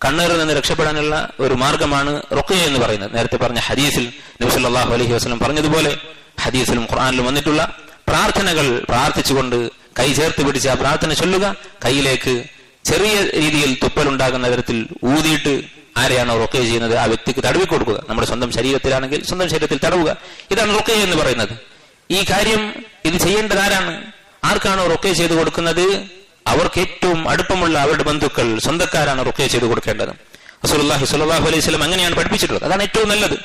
കണ്ണീറിൽ നിന്ന് രക്ഷപ്പെടാനുള്ള ഒരു മാർഗമാണ് റുഖ്യ എന്ന് പറയുന്നത്. നേരത്തെ പറഞ്ഞ ഹദീസിൽ നബി സല്ലല്ലാഹു അലൈഹി വസല്ലം പറഞ്ഞതുപോലെ ഹദീസിലും ഖുർആനിലും വന്നിട്ടുള്ള പ്രാർത്ഥനകൾ പ്രാർത്ഥിച്ചുകൊണ്ട് കൈ ചേർത്ത് പിടിച്ച് ആ പ്രാർത്ഥന ചൊല്ലുക. കൈയിലേക്ക് ചെറിയ രീതിയിൽ തുപ്പലുണ്ടാകുന്ന തരത്തിൽ ഊതിയിട്ട് ആരെയാണോ റുഖ്യ ചെയ്യുന്നത് ആ വ്യക്തിക്ക് തടവി കൊടുക്കുക. നമ്മുടെ സ്വന്തം ശരീരത്തിലാണെങ്കിൽ സ്വന്തം ശരീരത്തിൽ തടവുക. ഇതാണ് റുഖ്യ എന്ന് പറയുന്നത്. ഈ കാര്യം ഇത് ചെയ്യേണ്ടത് ആരാണ്? ആർക്കാണോ റുഖ്യ ചെയ്തു കൊടുക്കുന്നത് അവർക്ക് ഏറ്റവും അടുപ്പമുള്ള അവരുടെ ബന്ധുക്കൾ, സ്വന്തക്കാരാണ് റുഖ്യ ചെയ്തു കൊടുക്കേണ്ടത്. റസൂലുള്ളാഹി സ്വല്ലല്ലാഹു അലൈഹി വസല്ലം അങ്ങനെയാണ് പഠിപ്പിച്ചിട്ടുള്ളത്. അതാണ് ഏറ്റവും നല്ലത്.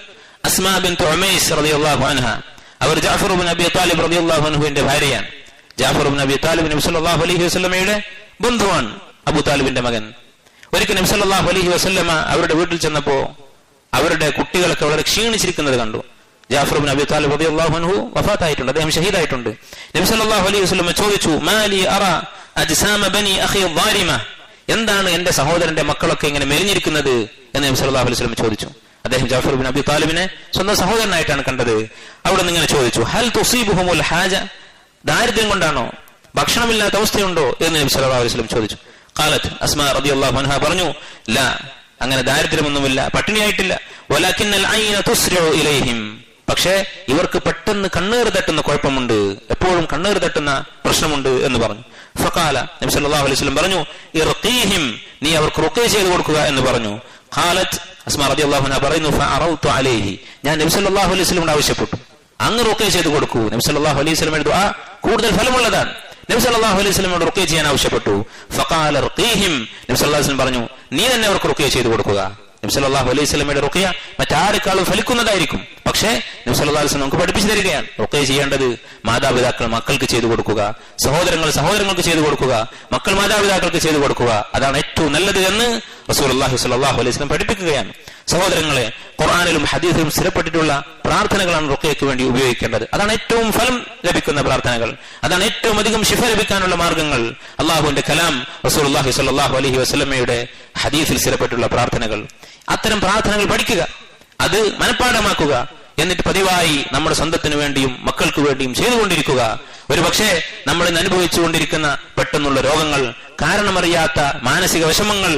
അസ്മാ ബിൻത് ഉമൈസ് റളിയല്ലാഹു അൻഹ, അവർ ജഅഫർ ഇബ്നു അബി ത്വാലിബ് റളിയല്ലാഹു അൻഹുവിന്റെ ഭാര്യയാണ്. ജഅഫർ ഇബ്നു അബി ത്വാലിബ് നബി സല്ലല്ലാഹു അലൈഹി വസല്ലമയുടെ ബന്ധുവാണ്, അബൂ താലിബിന്റെ മകൻ. ഒരിക്കൽ നബി സല്ലല്ലാഹു അലൈഹി വസല്ലമ അവരുടെ വീട്ടിൽ ചെന്നപ്പോ അവരുടെ കുട്ടികളൊക്കെ വളരെ ക്ഷീണിച്ചിരിക്കുന്നത് കണ്ടു. ജഅഫർ ഇബ്നു അബി ത്വാലിബ് റളിയല്ലാഹു അൻഹു വഫാത്തായിട്ടുണ്ട്, അദ്ദേഹം ഷഹീദായിട്ടുണ്ട്. നബി സല്ലല്ലാഹു അലൈഹി വസല്ലമ ചോദിച്ചു, മാലി അറ അജ്സാമ ബനി അഖി ളാരിമ, എന്താണ് എന്റെ സഹോദരന്റെ മക്കളൊക്കെ ഇങ്ങനെ മെലിഞ്ഞിരിക്കുന്നത് എന്ന് നബി സല്ലല്ലാഹു അലൈഹി വസല്ലം ചോദിച്ചു. അദ്ദേഹം ജഅഫർ ഇബ്നു അബി ത്വാലിബിനെ സ്വന്തം സഹോദരനായിട്ടാണ് കണ്ടത്. അവിടെ നിന്ന് ഇങ്ങനെ ചോദിച്ചു, ഹൽ തുസീബുഹുമുൽ ഹാജ, ദാരിദ്ര്യം കൊണ്ടാണോ, ഭക്ഷണമില്ലാത്ത അവസ്ഥയുണ്ടോ എന്ന് നബി സല്ലല്ലാഹു അലൈഹി വസല്ലം ചോദിച്ചു. ഖാലത്ത് അസ്മാ റളിയല്ലാഹു അൻഹ പറഞ്ഞു, ലാ, അങ്ങനെ ദാരിദ്ര്യമൊന്നുമില്ല, പട്ടിണിയായിട്ടില്ല. വലാകിന്നൽ ഐന തുസ്രിഉ ഇലൈഹിം, പക്ഷേ ഇവർക്ക് പെട്ടെന്ന് കണ്ണീർ തട്ടുന്ന കുഴപ്പമുണ്ട്, എപ്പോഴും കണ്ണീർ തട്ടുന്ന പ്രശ്നമുണ്ട് എന്ന് പറഞ്ഞു. ഫഖാല, നബി സല്ലല്ലാഹു അലൈഹി വസല്ലം പറഞ്ഞു, ഇർഖീഹിം, നീ അവർക്ക് റുഖ്യ ചെയ്തു കൊടുക്കുക എന്ന് പറഞ്ഞു. ഖാലത്ത് അസ്മാ റളിയല്ലാഹു അൻഹ പറയുന്നു, ഫഅറൗതു അലൈഹി, ഞാൻ നബി സല്ലല്ലാഹു അലൈഹി വസല്ലം ആവശ്യപ്പെട്ടു, അങ്ങ് റുഖ്യ ചെയ്തു കൊടുക്കൂ. നബി സല്ലല്ലാഹു അലൈഹി വസല്ലം ദുആ കൂടുതൽ ഫലമുള്ളതാണ്. നബി സല്ലല്ലാഹു അലൈഹി വസല്ലം റുഖ്യ ചെയ്യാൻ ആവശ്യപ്പെട്ടു. ഫഖാല ഇർഖീഹിം, നബി സല്ലല്ലാഹു അലൈഹി വസല്ലം പറഞ്ഞു, നീ തന്നെ അവർക്ക് റുഖ്യ ചെയ്തു കൊടുക്കുക. നബി സല്ലല്ലാഹു അലൈഹി വസല്ലമയുടെ റുഖ്യ മറ്റാരെക്കാളും ഫലിക്കുന്നതായിരിക്കും. പക്ഷേ നബി സല്ലല്ലാഹു അലൈഹി വസല്ലം നമുക്ക് പഠിപ്പിച്ചു തരികയാണ്, റുഖ്യ ചെയ്യേണ്ടത് മാതാപിതാക്കൾ മക്കൾക്ക് ചെയ്തു കൊടുക്കുക, സഹോദരങ്ങൾ സഹോദരങ്ങൾക്ക് ചെയ്തു കൊടുക്കുക, മക്കൾ മാതാപിതാക്കൾക്ക് ചെയ്തു കൊടുക്കുക, അതാണ് ഏറ്റവും നല്ലത് എന്ന് റസൂലുള്ളാഹി സ്വല്ലല്ലാഹു അലൈഹി വസല്ലം പഠിപ്പിക്കുകയാണ്. സഹോദരങ്ങളെ, ഖുർആനിലും ഹദീസിലും സ്ഥിരപ്പെട്ടിട്ടുള്ള പ്രാർത്ഥനകളാണ് റുഖ്യയ്ക്ക് വേണ്ടി ഉപയോഗിക്കേണ്ടത്. അതാണ് ഏറ്റവും ഫലം ലഭിക്കുന്ന പ്രാർത്ഥനകൾ, അതാണ് ഏറ്റവും അധികം ശിഫ ലഭിക്കാനുള്ള മാർഗങ്ങൾ. അള്ളാഹുവിന്റെ കലാം, റസൂലുള്ളാഹി സ്വല്ലല്ലാഹു അലൈഹി വസല്ലമയുടെ ഹദീസിൽ സ്ഥിരപ്പെട്ടുള്ള പ്രാർത്ഥനകൾ, അത്തരം പ്രാർത്ഥനകൾ പഠിക്കുക, അത് മനഃപ്പാഠമാക്കുക, എന്നിട്ട് പതിവായി നമ്മുടെ സ്വന്തത്തിന് വേണ്ടിയും മക്കൾക്ക് വേണ്ടിയും ചെയ്തുകൊണ്ടിരിക്കുക. ഒരു പക്ഷേ നമ്മൾ ഇന്ന് അനുഭവിച്ചുകൊണ്ടിരിക്കുന്ന പെട്ടെന്നുള്ള രോഗങ്ങൾ, കാരണമറിയാത്ത മാനസിക വിഷമങ്ങൾ,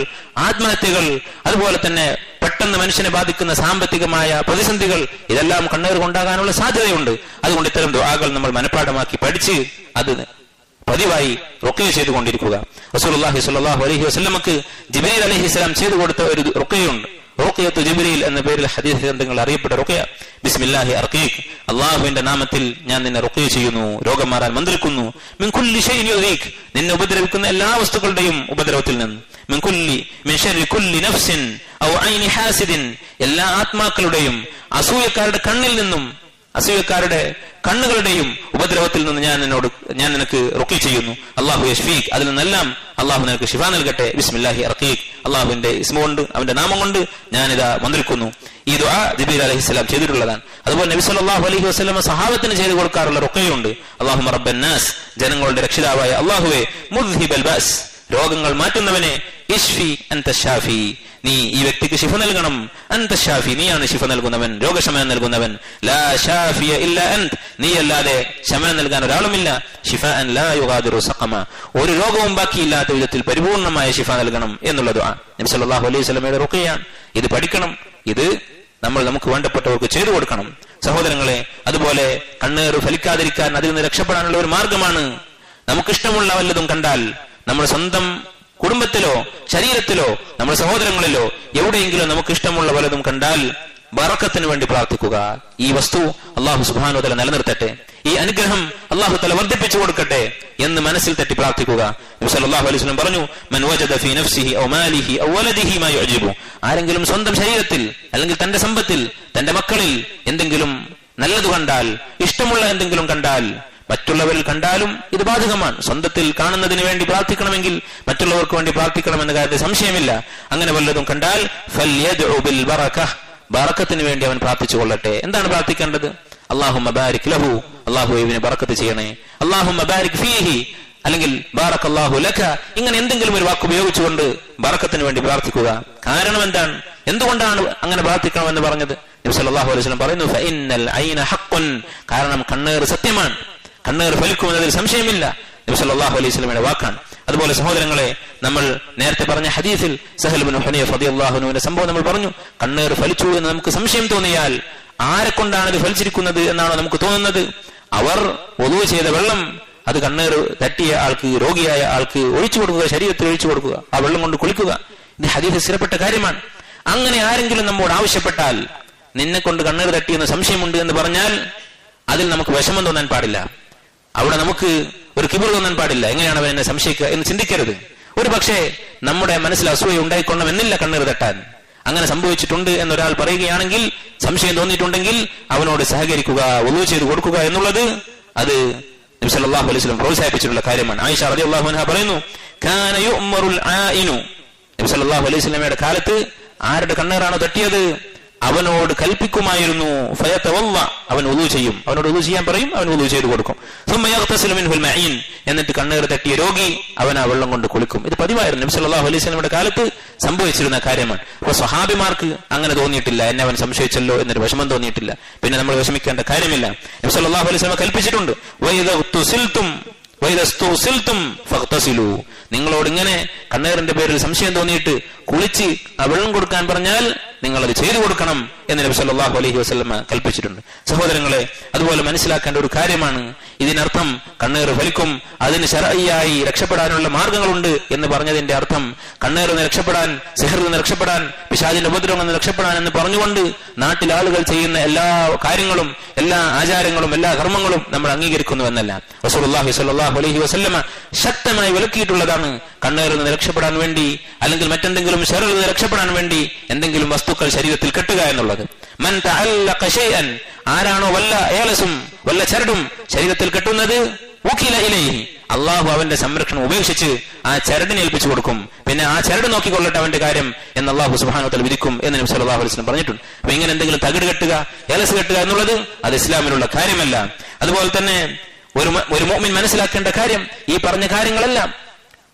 ആത്മഹത്യകൾ, അതുപോലെ തന്നെ പെട്ടെന്ന് മനുഷ്യനെ ബാധിക്കുന്ന സാമ്പത്തികമായ പ്രതിസന്ധികൾ, ഇതെല്ലാം കണ്ണീർ കൊണ്ടാകാനുള്ള സാധ്യതയുണ്ട്. അതുകൊണ്ട് ഇത്തരം ദുആകൾ നമ്മൾ മനഃപ്പാഠമാക്കി പഠിച്ച് അത് പതിവായി റുഖ്യ ചെയ്തുകൊണ്ടിരിക്കുക. റസൂലുള്ളാഹി സ്വല്ലല്ലാഹു അലൈഹി വസല്ലമക്ക് ജിബ്രീൽ അലൈഹിസ്സലാം ചെയ്തു കൊടുത്ത ഒരു റുഖ്യയുണ്ട്, റുഖ്യത്തു ജിബ്രീൽ എന്ന പേരിൽ ഹദീസ് ഗ്രന്ഥങ്ങൾ അറിയപ്പെട്ട റുഖ്യ. ബിസ്മില്ലാഹി അർഖീക്, അല്ലാഹുവിന്റെ നാമത്തിൽ ഞാൻ നിന്നെ റുഖ്യ ചെയ്യുന്നു, രോഗം മാറാൻ മന്ത്രിക്കുന്നു. മിൻ കുല്ലി ശൈഇൻ യുദീക്, നിന്നെ ഉപദ്രവിക്കുന്ന എല്ലാ വസ്തുക്കളുടെയും ഉപദ്രവത്തിൽ നിന്ന്. മിൻ ശർരി കുല്ലി നഫ്സിൻ ഔ ഐനി ഹാസിദിൻ, എല്ലാ ആത്മാക്കളുടെയും അസൂയക്കാരുടെ കണ്ണിൽ നിന്നും, അസൂയക്കാരുടെ കണ്ണുകളുടെയും ഉപദ്രവത്തിൽ നിന്ന് ഞാൻ നിനക്ക് റുഖ്യ ചെയ്യുന്നു. അല്ലാഹു യശ്ഫീക്, അതിൽ നിന്നെല്ലാം അള്ളാഹു നിനക്ക് ശിഫ നൽകട്ടെ. ബിസ്മില്ലാഹി അർഖീക്, അള്ളാഹുവിന്റെ ഇസ്മ കൊണ്ട്, അവന്റെ നാമം കൊണ്ട് ഞാനിതാ മന്ത്രിക്കുന്നു. ഈ ദുആ ജിബ്രീൽ അലൈഹിസ്സലാം ചെയ്തിട്ടുള്ളതാണ്. അതുപോലെ നബി സല്ലല്ലാഹു അലൈഹി വസല്ലം സഹാബത്തിന് ചെയ്തു കൊടുക്കാറുള്ള റുഖ്യയുണ്ട്. അല്ലാഹുമ്മ റബ്ബന്നാസ്, ജനങ്ങളുടെ രക്ഷിതാവായ അല്ലാഹുവേ, മുദ്ഹിബൽ ബഅസ്, രോഗങ്ങൾ മാറ്റുന്നവനെ, ഇശ്ഫി അൻത ഷാഫി, നീ ഈ വ്യക്തിക്ക് ശിഫ നൽകണം. അൻത ഷാഫി, നീയാണ് ശിഫ നൽകുന്നവൻ, രോഗശമനം നൽകുന്നവൻ. ലാ ഷാഫിയ ഇല്ലാ അൻത്, നീ അല്ലാതെ ശമനം നൽകാൻ ഒരാളുമില്ല. ശിഫാഅൻ ലാ യുഗാദിറു സഖമ, ഒരു രോഗവും ബാക്കിയില്ലാത്ത വിധത്തിൽ പരിപൂർണമായ ശിഫ നൽകണം എന്നുള്ള ദുആ നബി സല്ലല്ലാഹു അലൈഹി വസല്ലമയുടെ റുഖ്യയാണ്. ഇത് പഠിക്കണം, ഇത് നമ്മൾ നമുക്ക് വേണ്ടപ്പെട്ടവർക്ക് ചെയ്തു കൊടുക്കണം. സഹോദരങ്ങളെ, അതുപോലെ കണ്ണീർ ഫലിക്കാതിരിക്കാൻ, അതിൽ നിന്ന് രക്ഷപ്പെടാനുള്ള ഒരു മാർഗമാണ്, നമുക്കിഷ്ടമുള്ള വല്ലതും കണ്ടാൽ, നമ്മുടെ സ്വന്തം കുടുംബത്തിലോ ശരീരത്തിലോ നമ്മുടെ സഹോദരങ്ങളിലോ എവിടെയെങ്കിലും നമുക്ക് ഇഷ്ടമുള്ള വല്ലതും കണ്ടാൽ ബറക്കത്തിന് വേണ്ടി പ്രാർത്ഥിക്കുക. ഈ വസ്തു അല്ലാഹു സുബ്ഹാനഹു വ തആല നിലനിർത്തട്ടെ, ഈ അനുഗ്രഹം അല്ലാഹു തആല വർദ്ധിപ്പിച്ചു കൊടുക്കട്ടെ എന്ന് മനസ്സിൽ തട്ടി പ്രാർത്ഥിക്കുക. നബി സല്ലല്ലാഹു അലൈഹി വസല്ലം പറഞ്ഞു, മൻ വജദ ഫീ നഫ്സിഹി ഔ മാലിഹി ഔ വലദിഹി മാ യുഅജിബു, ആരെങ്കിലും സ്വന്തം ശരീരത്തിൽ അല്ലെങ്കിൽ തന്റെ സമ്പത്തിൽ, തന്റെ മക്കളിൽ എന്തെങ്കിലും നല്ലത് കണ്ടാൽ, ഇഷ്ടമുള്ള എന്തെങ്കിലും കണ്ടാൽ, മറ്റുള്ളവരിൽ കണ്ടാലും ഇത് ബാധകമാണ്. സ്വന്തത്തിൽ കാണുന്നതിന് വേണ്ടി പ്രാർത്ഥിക്കണമെങ്കിൽ മറ്റുള്ളവർക്ക് വേണ്ടി പ്രാർത്ഥിക്കണമെന്ന കാര്യത്തിൽ സംശയമില്ല. അങ്ങനെ വല്ലതും കണ്ടാൽ ഫൽയദ്ഉ ബിൽ ബറക, ബറക്കത്തിന് വേണ്ടി അവൻ പ്രാർത്ഥിച്ചു കൊള്ളട്ടെ. എന്താണ് പ്രാർത്ഥിക്കേണ്ടത്? അല്ലാഹുമ്മ ബാരിക് ലഹു, അല്ലാഹു ഇവനെ ബറക്കത്ത് ചെയ്യണേ. അല്ലാഹുമ്മ ബാരിക് ഫീഹി, അല്ലെങ്കിൽ ബാറക്കല്ലാഹു ലക, ഇങ്ങനെ എന്തെങ്കിലും ഒരു വാക്ക് ഉപയോഗിച്ചുകൊണ്ട് ബറക്കത്തിന് വേണ്ടി പ്രാർത്ഥിക്കുക. കാരണം എന്താണ്, എന്തുകൊണ്ടാണ് അങ്ങനെ പ്രാർത്ഥിക്കണമെന്ന് പറഞ്ഞത്? നബി സല്ലല്ലാഹു അലൈഹി വസല്ലം പറയുന്നു, ഫഇന്നൽ ഐന ഹഖ്ഖുൻ, കാരണം കണ്ണീർ സത്യമാണ്, കണ്ണീർ ഫലിക്കുമെന്നതിൽ സംശയമില്ല. നബി സല്ലല്ലാഹു അലൈഹി വസല്ലമയുടെ വാക്കാണ്. അതുപോലെ സഹോദരങ്ങളെ, നമ്മൾ നേരത്തെ പറഞ്ഞ ഹദീസിൽ സഹൽ ഇബ്നു ഹുനൈഫ് റളിയല്ലാഹു അൻഹുവിന്റെ സംഭവം നമ്മൾ പറഞ്ഞു. കണ്ണീർ ഫലിച്ചു എന്ന് നമുക്ക് സംശയം തോന്നിയാൽ ആരെ കൊണ്ടാണ് ഇത് ഫലിച്ചിരിക്കുന്നത് എന്നാണോ നമുക്ക് തോന്നുന്നത്? അവർ വുളൂ ചെയ്ത വെള്ളം അത് കണ്ണീർ തട്ടിയ ആൾക്ക്, രോഗിയായ ആൾക്ക് ഒഴിച്ചു കൊടുക്കുക, ശരീരത്തിൽ ഒഴിച്ചു കൊടുക്കുക, ആ വെള്ളം കൊണ്ട് കുളിക്കുക. ഇത് ഹദീസിൽ സ്ഥിരപ്പെട്ട കാര്യമാണ്. അങ്ങനെ ആരെങ്കിലും നമ്മോട് ആവശ്യപ്പെട്ടാൽ നിന്നെ കൊണ്ട് കണ്ണീർ തട്ടിയെന്ന് സംശയമുണ്ട് എന്ന് പറഞ്ഞാൽ അതിൽ നമുക്ക് വിഷമം തോന്നാൻ പാടില്ല. അവിടെ നമുക്ക് ഒരു കിബിർ തോന്നാൻ പാടില്ല. എങ്ങനെയാണ് അവൻ എന്നെ സംശയിക്കുക എന്ന് ചിന്തിക്കരുത്. ഒരു പക്ഷേ നമ്മുടെ മനസ്സിൽ അസൂയ ഉണ്ടായിക്കൊള്ളണമെന്നില്ല കണ്ണീർ തട്ടാൻ. അങ്ങനെ സംഭവിച്ചിട്ടുണ്ട് എന്നൊരാൾ പറയുകയാണെങ്കിൽ, സംശയം തോന്നിയിട്ടുണ്ടെങ്കിൽ അവനോട് സഹകരിക്കുക, വുളൂ ചെയ്ത് കൊടുക്കുക എന്നുള്ളത് അത് നബി സല്ലല്ലാഹു അലൈഹി വസല്ലം പ്രോത്സാഹിപ്പിച്ചിട്ടുള്ള കാര്യമാണ്. ആയിഷ റളിയല്ലാഹു അൻഹ പറയുന്നു, കാന യുഅ്മറുൽ ആയിനു, നബി സല്ലല്ലാഹു അലൈഹി വസല്ലമയുടെ കാലത്ത് ആരുടെ കണ്ണീറാണോ തട്ടിയത് അവനോട് കൽപ്പിക്കുമായിരുന്നു, ഫയതവല്ല, അവൻ വുളൂ ചെയ്യും, അവനോട് വുളൂ ചെയ്യാൻ പറയും, അവൻ വുളൂ ചെയ്ത് കൊടുക്കും. സുമ്മ യഗ്തസിലു മിൻഹുൽ മഈൻ, എന്നിട്ട് കണ്ണീർ തട്ടിയ രോഗി അവൻ ആ വെള്ളം കൊണ്ട് കുളിക്കും. ഇത് പതിവായിരുന്നു, നബി സല്ലല്ലാഹു അലൈഹി വസല്ലമയുടെ കാലത്ത് സംഭവിച്ചിരുന്ന കാര്യമാണ്. അപ്പൊ സ്വഹാബിമാർക്ക് അങ്ങനെ തോന്നിയിട്ടില്ല, എന്നെ അവൻ സംശയിച്ചല്ലോ എന്നൊരു വിഷമം തോന്നിയിട്ടില്ല. പിന്നെ നമ്മൾ വിഷമിക്കേണ്ട കാര്യമില്ല. നബി സല്ലല്ലാഹു അലൈഹി വസല്ലം കൽപ്പിച്ചിട്ടുണ്ട്, നിങ്ങളോട് ഇങ്ങനെ കണ്ണീറിന്റെ പേരിൽ സംശയം തോന്നിയിട്ട് കുളിച്ച് ആ വെള്ളം കൊടുക്കാൻ പറഞ്ഞാൽ നിങ്ങൾ അത് ചെയ്തു കൊടുക്കണം എന്ന് നബി സല്ലല്ലാഹു അലൈഹി വസല്ലം കൽപ്പിച്ചിട്ടുണ്ട്. സഹോദരങ്ങളെ, അതുപോലെ മനസ്സിലാക്കേണ്ട ഒരു കാര്യമാണ്, ഇതിനർത്ഥം കണ്ണീർ ഫലിക്കും, അതിന് ശർഈയായി രക്ഷപ്പെടാനുള്ള മാർഗങ്ങളുണ്ട് എന്ന് പറഞ്ഞതിന്റെ അർത്ഥം കണ്ണീർ നിന്ന് രക്ഷപ്പെടാൻ, സിഹറിൽ നിന്ന് രക്ഷപ്പെടാൻ, പിശാചിന്റെ ഉപദ്രവം നിന്ന് രക്ഷപ്പെടാൻ എന്ന് പറഞ്ഞുകൊണ്ട് നാട്ടിൽ ആളുകൾ ചെയ്യുന്ന എല്ലാ കാര്യങ്ങളും, എല്ലാ ആചാരങ്ങളും, എല്ലാ കർമ്മങ്ങളും നമ്മൾ അംഗീകരിക്കുന്നു എന്നല്ല. റസൂലുള്ളാഹി സ്വല്ലല്ലാഹു അലൈഹി വസല്ലം ശക്തമായി വിലക്കിയിട്ടുള്ളതാണ് കണ്ണീറിൽ നിന്ന് രക്ഷപ്പെടാൻ വേണ്ടി, അല്ലെങ്കിൽ മറ്റെന്തെങ്കിലും ശർറിൽ നിന്ന് രക്ഷപ്പെടാൻ വേണ്ടി എന്തെങ്കിലും വസ്തുക്കൾ ശരീരത്തിൽ കെട്ടുക എന്നുള്ളത്. മൻ തഅല്ലഖ ശൈഅൻ, ആരാണോ വല്ല ഏലസും വല്ല ചരടും ശരീരത്തിൽ കെട്ടുന്നത്, ഉഖില ഇലൈഹി, അള്ളാഹു അവന്റെ സംരക്ഷണം ഉപേക്ഷിച്ച് ആ ചരടിനെ ഏൽപ്പിച്ചു കൊടുക്കും. പിന്നെ ആ ചരട് നോക്കിക്കൊള്ളട്ടെ അവന്റെ കാര്യം എന്ന് അള്ളാഹു സുബ്ഹാനഹു വ തആല വിധിക്കും എന്ന് നബി സല്ലല്ലാഹു അലൈഹി വസല്ലം പറഞ്ഞിട്ടുണ്ട്. അപ്പൊ ഇങ്ങനെ എന്തെങ്കിലും തകിട് കെട്ടുക, ഏലസ് കെട്ടുക എന്നുള്ളത് അത് ഇസ്ലാമിലുള്ള കാര്യമല്ല. അതുപോലെ തന്നെ ഒരു മുഅ്മിൻ മനസ്സിലാക്കേണ്ട കാര്യം, ഈ പറഞ്ഞ കാര്യങ്ങളെല്ലാം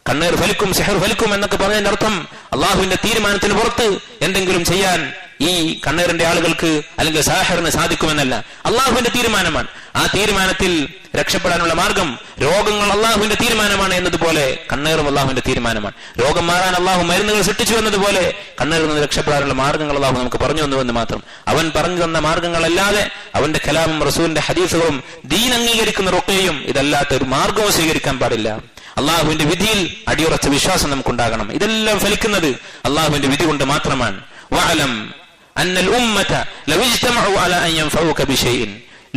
കണ്ണീർ ഫലിക്കും, സിഹർ ഫലിക്കും എന്നൊക്കെ പറഞ്ഞതിന്റെ അർത്ഥം അള്ളാഹുവിന്റെ തീരുമാനത്തിന് പുറത്ത് എന്തെങ്കിലും ചെയ്യാൻ ഈ കണ്ണീറിന്റെ ആളുകൾക്ക് അല്ലെങ്കിൽ സാഹിറിന് സാധിക്കുമെന്നല്ല. അള്ളാഹുവിന്റെ തീരുമാനമാണ്. ആ തീരുമാനത്തിൽ രക്ഷപ്പെടാനുള്ള മാർഗം, രോഗങ്ങൾ അള്ളാഹുവിന്റെ തീരുമാനമാണ് എന്നതുപോലെ കണ്ണീറും അള്ളാഹുവിന്റെ തീരുമാനമാണ്. രോഗം മാറാൻ അള്ളാഹു മരുന്നുകൾ സൃഷ്ടിച്ചു എന്നതുപോലെ കണ്ണീറിൽ നിന്ന് രക്ഷപ്പെടാനുള്ള മാർഗങ്ങൾ അള്ളാഹു നമുക്ക് പറഞ്ഞു തന്നുവെന്ന് മാത്രം. അവൻ പറഞ്ഞു തന്ന മാർഗങ്ങളല്ലാതെ അവന്റെ കലാമും റസൂലിന്റെ ഹദീസുകളും ദീൻ അംഗീകരിക്കുന്ന റുഖ്യയും ഇതല്ലാത്ത ഒരു മാർഗവും സ്വീകരിക്കാൻ പാടില്ല. അള്ളാഹുവിന്റെ വിധിയിൽ അടിയുറച്ച വിശ്വാസം നമുക്കുണ്ടാകണം. ഇതെല്ലാം ഫലിക്കുന്നത് അള്ളാഹുവിന്റെ വിധി കൊണ്ട് മാത്രമാണ്. വഅലം അന്നൽ ഉമ്മത ലൗ ഇജ്തമഉ അലാ അൻ യൻഫഉക ബിശൈഇൻ,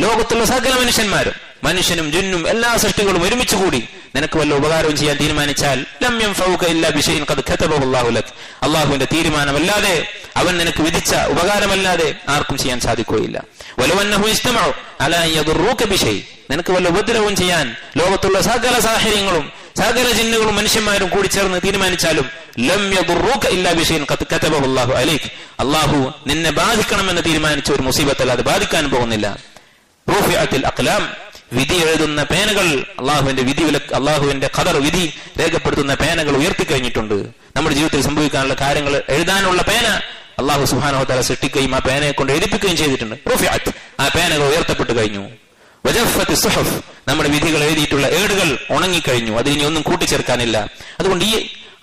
ലോകത്തുള്ള സകല മനുഷ്യന്മാരും, മനുഷ്യനും ജിന്നും എല്ലാ സൃഷ്ടികളും ഒരുമിച്ച് കൂടി നിനക്ക് വല്ല ഉപകാരവും ചെയ്യാൻ തീരുമാനിച്ചാൽ ലം യൻഫഉക ഇല്ലാ ബിശൈഇൻ ഖദ് കതബഹു അല്ലാഹു ലക്, അള്ളാഹുവിന്റെ തീരുമാനമല്ലാതെ, അവൻ നിനക്ക് വിധിച്ച ഉപകാരമല്ലാതെ ആർക്കും ചെയ്യാൻ സാധിക്കുകയില്ല. വലൗ അന്നഹു ഇജ്തമഉ അലാ അൻ യദുറൂക ബിശൈഇൻ, നിനക്ക് വല്ല ഉപദ്രവവും ചെയ്യാൻ ലോകത്തുള്ള സകല സാഹിര്യങ്ങളും സകല ജിന്നുകളും മനുഷ്യന്മാരും കൂടി ചേർന്ന് തീരുമാനിച്ചാലും ലം യദുറൂക ഇല്ലാ ബിശൈഇൻ ഖദ് കതബഹു അല്ലാഹു അലൈക്, അള്ളാഹു നിന്നെ ബാധിക്കണമെന്ന് തീരുമാനിച്ച ഒരു മുസീബത്ത് അല്ലാതെ ബാധിക്കാൻ പോകുന്നില്ല. റൂഫിഅത്തിൽ അഖ്ലാം, വിധി എഴുതുന്ന പേനകൾ, അള്ളാഹുവിന്റെ ഖദർ വിധി രേഖപ്പെടുത്തുന്ന പേനകൾ ഉയർത്തിക്കഴിഞ്ഞിട്ടുണ്ട്. നമ്മുടെ ജീവിതത്തിൽ സംഭവിക്കാനുള്ള കാര്യങ്ങൾ എഴുതാനുള്ള പേന അള്ളാഹു സുബ്ഹാനഹു വ തആല സൃഷ്ടിക്കുകയും ആ പേനയെ കൊണ്ട് എഴുതിപ്പിക്കുകയും ചെയ്തിട്ടുണ്ട്. റൂഫിഅത്ത്, ആ പേനകൾ ഉയർത്തപ്പെട്ടു കഴിഞ്ഞു. വജഫത്ത് സുഹഫ്, നമ്മുടെ വിധികൾ എഴുതിയിട്ടുള്ള ഏടുകൾ ഉണങ്ങിക്കഴിഞ്ഞു, അതിനി ഒന്നും കൂട്ടിച്ചേർക്കാനില്ല. അതുകൊണ്ട് ഈ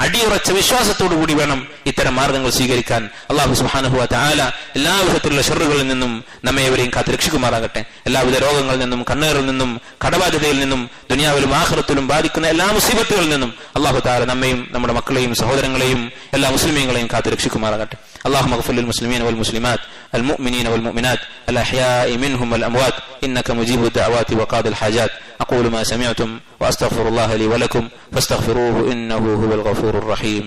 അടിയുറച്ച വിശ്വാസത്തോടു കൂടി വേണം ഇത്തരം മാർഗങ്ങൾ സ്വീകരിക്കാൻ. അല്ലാഹു സുബ്ഹാനഹു വ തആല എല്ലാവിധത്തിലുള്ള ഷർറുകളിൽ നിന്നും നമ്മെവരെയും കാത്ത് രക്ഷിക്കുമാറാകട്ടെ. എല്ലാവിധ രോഗങ്ങളിൽ നിന്നും, കണ്ണീറിൽ നിന്നും, കടബാധ്യതയിൽ നിന്നും, ദുനിയാവിലും ആഖിറത്തിലും ബാധിക്കുന്ന എല്ലാ മുസീബത്തുകളിൽ നിന്നും അല്ലാഹു തആല നമ്മയും നമ്മുടെ മക്കളെയും സഹോദരങ്ങളെയും എല്ലാ മുസ്ലിമീങ്ങളെയും കാത്ത് രക്ഷിക്കുമാറാകട്ടെ. اللهم اغفر للمسلمين والمسلمات المؤمنين والمؤمنات الأحياء منهم والأموات إنك مجيب الدعوات وقاضي الحاجات. أقول ما سمعتم وأستغفر الله لي ولكم فاستغفروه إنه هو الغفور الرحيم.